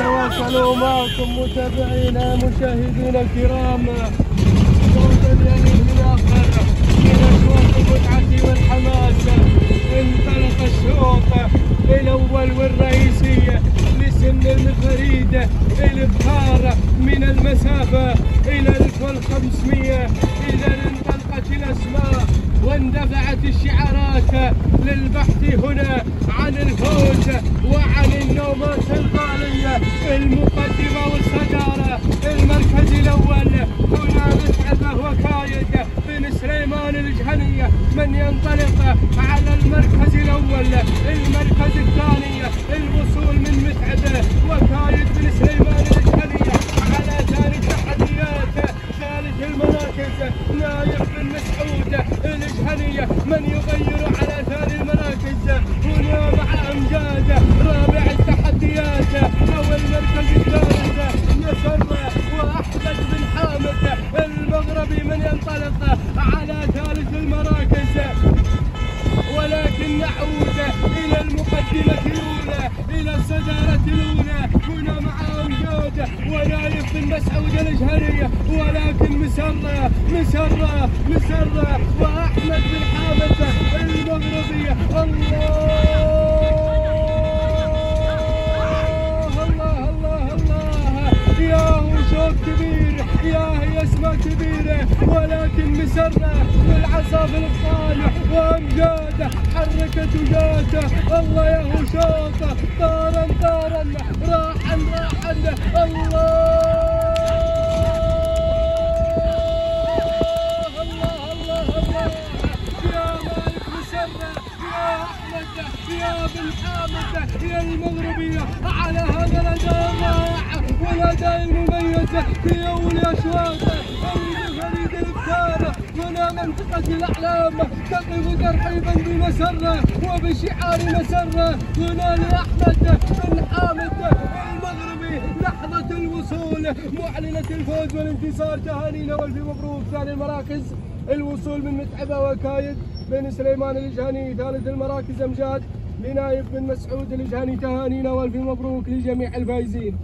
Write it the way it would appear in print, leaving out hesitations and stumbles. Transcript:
نتواصل معكم متابعينا مشاهدينا الكرام صوتا يلي بالاخر من اشواط المتعه والحماس. انطلق الشوط الاول والرئيسي لسن الفريد الابقار من المسافه الى 1500. اذا انطلقت الاسماء واندفعت الشعارات للبحث هنا عن الفوز وعن النومات الغالية. المقدمة والصدارة المركز الأول هنا متعبة وكايد بن سليمان الجهنية من ينطلق على المركز الأول. المركز الثاني الوصول من متعبة وكايد بن سليمان الجهنية على ثاني التحديات. ثالث المراكز نايف بن مسعود الجهنية من يغير على ثاني المراكز هنا مع أمجاد. رابع التحديات أو المركز الثالث نصر وأحمد بن حامد المغربي من ينطلق على ثالث المراكز. ولكن نعود إلى المقدمة الأولى إلى الصدارة الأولى هنا مع أمجاد ونايف بن مسعود الجهنية. ولكن مسرة وأحمد بن حامد المغربي. ياهو شوط كبير ياهي اسماء كبيرة. ولكن مسرة بالعصا في الابطال وامجاد حركت وجاته. الله ياهو شوط طارا راحا الله يا بن حامد يا المغربية على هذا الأداء الرائع والأداء المميز في أول أشواط. فريد الابتار هنا منطقة الأعلام تقف ترحيبا بمسرة وبشعار مسرة هنا لأحمد بن حامد المغربي. لحظة الوصول معلنة الفوز والانتصار. تهانينا والف مبروك. ثاني المراكز الوصول من متعبة وكايد بن سليمان الجهني. ثالث المراكز أمجاد لنايف بن مسعود الجهني. تهانينا والف مبروك لجميع الفائزين.